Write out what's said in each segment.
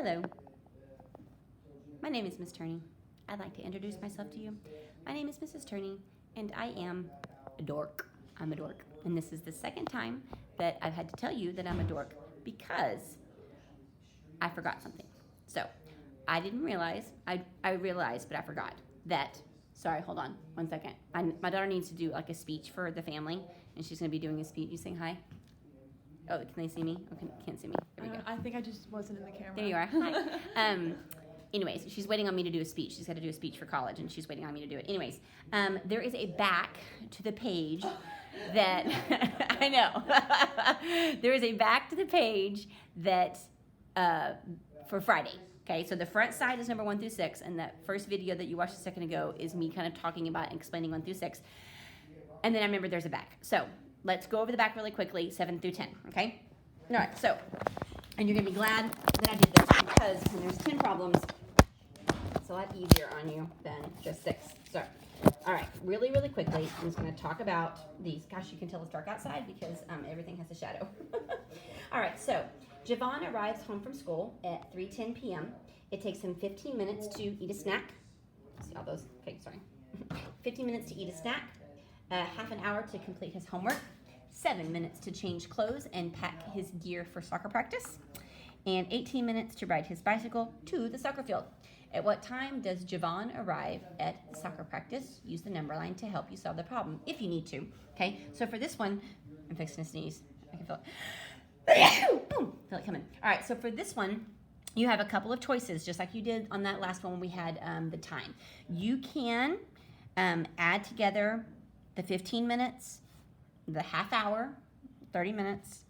Hello. My name is Miss Turney. I'd like to introduce myself to you. My name is Mrs. Turney, and I am a dork. I'm a dork. And this is the second time that I've had to tell you that I'm a dork because I forgot something. So, I didn't realize, I realized, but I forgot that, sorry, hold on one second. My daughter needs to do like a speech for the family, and she's going to be doing a speech. You saying hi? Oh, can they see me? Okay, can't see me. There we go. I think I just wasn't in the camera. There you are. Hi. Anyways, she's waiting on me to do a speech. She's got to do a speech for college, and she's waiting on me to do it. Anyways, there is a back to the page that I know. There is a back to the page that for Friday. Okay, so the front side is number 1 through 6, and that first video that you watched a second ago is me kind of talking about and explaining 1 through 6. And then I remember there's a back. So let's go over the back really quickly, 7 through 10. Okay. All right. So. And you're going to be glad that I did this because when there's 10 problems, it's a lot easier on you than just 6. So, all right, really, really quickly, I'm just going to talk about these. Gosh, you can tell it's dark outside because everything has a shadow. All right, so Javon arrives home from school at 3:10 p.m. It takes him 15 minutes to eat a snack. See all those? Okay, sorry. 15 minutes to eat a snack, half an hour to complete his homework, 7 minutes to change clothes and pack his gear for soccer practice, and 18 minutes to ride his bicycle to the soccer field. At what time does Javon arrive at soccer practice? Use the number line to help you solve the problem if you need to. Okay, so for this one, I'm fixing to sneeze. I can feel it. Boom, feel it coming. All right, so for this one, you have a couple of choices, just like you did on that last one when we had the time. You can add together the 15 minutes, the half hour, 30 minutes,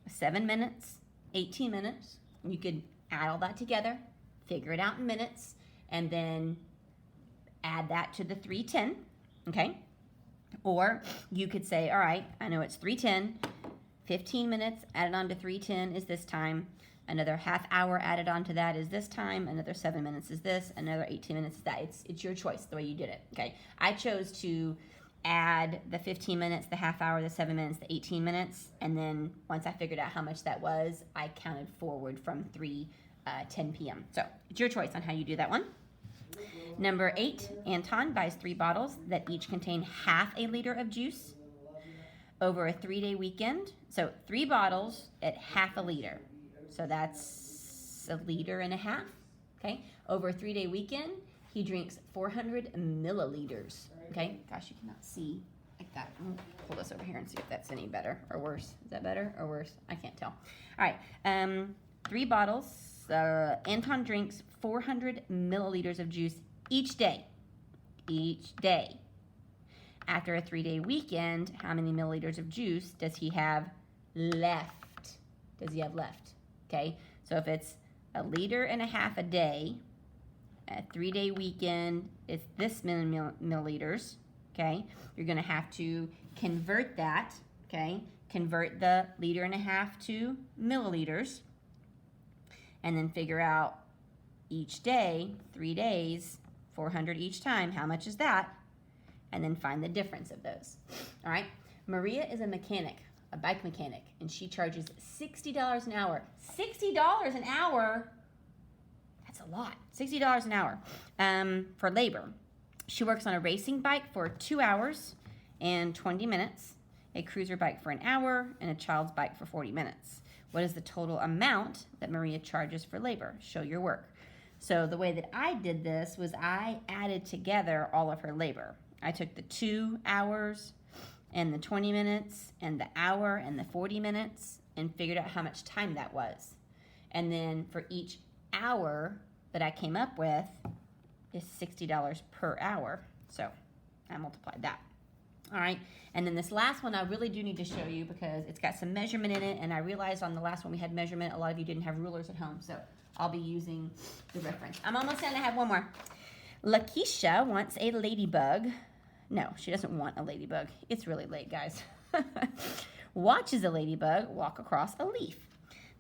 7 minutes, 18 minutes. You could add all that together, figure it out in minutes, and then add that to the 3:10, okay? Or you could say, all right, I know it's 3:10, 15 minutes added on to 3:10 is this time, another half hour added on to that is this time, another 7 minutes is this, another 18 minutes is that. It's your choice the way you did it, okay? I chose to add the 15 minutes, the half hour, the 7 minutes, the 18 minutes, and then once I figured out how much that was, I counted forward from 3:10 p.m. So it's your choice on how you do that one. Number 8, Anton buys 3 bottles that each contain half a liter of juice over a 3-day weekend. So 3 bottles at half a liter. So that's 1.5 liters, okay? Over a 3-day weekend, he drinks 400 milliliters. Okay, gosh, you cannot see like that. I'm gonna pull this over here and see if that's any better or worse. Is that better or worse? I can't tell. All right, 3 bottles. Anton drinks 400 milliliters of juice each day. Each day. After a 3-day weekend, how many milliliters of juice does he have left? Does he have left? Okay, so if it's 1.5 liters a day, a 3-day weekend, it's this many milliliters, okay? You're going to have to convert that, okay? Convert the 1.5 liters to milliliters, and then figure out each day, 3 days, 400 each time, how much is that? And then find the difference of those, all right? Maria is a mechanic, a bike mechanic, and she charges $60 an hour. $60 an hour? That's a lot. $60 an hour for labor. She works on a racing bike for 2 hours and 20 minutes, a cruiser bike for 1 hour, and a child's bike for 40 minutes. What is the total amount that Maria charges for labor? Show your work. So the way that I did this was I added together all of her labor. I took the 2 hours and the 20 minutes and the hour and the 40 minutes and figured out how much time that was. And then for each hour that I came up with is $60 per hour. So I multiplied that. All right, and then this last one I really do need to show you because it's got some measurement in it, and I realized on the last one we had measurement, a lot of you didn't have rulers at home, so I'll be using the reference. I'm almost done, I have one more. Lakeisha wants a ladybug. No, she doesn't want a ladybug. It's really late, guys. Watches a ladybug walk across a leaf.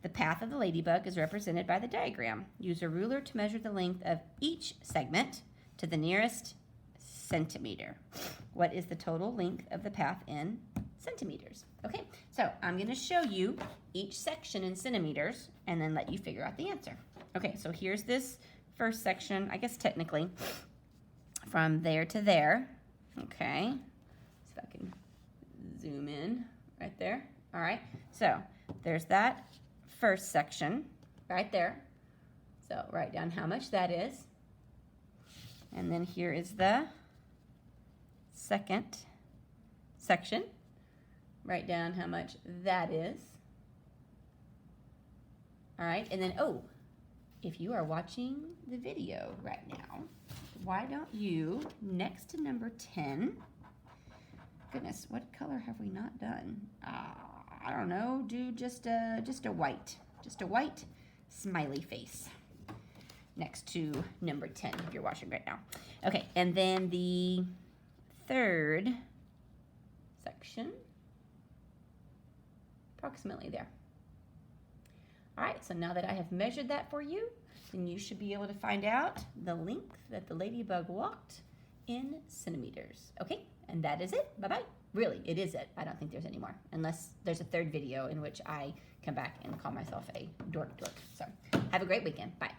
The path of the ladybug is represented by the diagram. Use a ruler to measure the length of each segment to the nearest centimeter. What is the total length of the path in centimeters? Okay, so I'm going to show you each section in centimeters and then let you figure out the answer. Okay, so here's this first section, I guess technically, from there to there. Okay, see if I can zoom in right there. All right, so there's that first section right there. So write down how much that is. And then here is the second section. Write down how much that is. All right, and then, oh, if you are watching the video right now, why don't you, next to number 10, goodness, what color have we not done? I don't know, do just a white smiley face next to number 10 if you're watching right now. Okay, and then the third section, approximately there. All right, so now that I have measured that for you, then you should be able to find out the length that the ladybug walked in centimeters. Okay, and that is it. Bye-bye. Really, it is it. I don't think there's any more, unless there's a third video in which I come back and call myself a dork. So have a great weekend. Bye.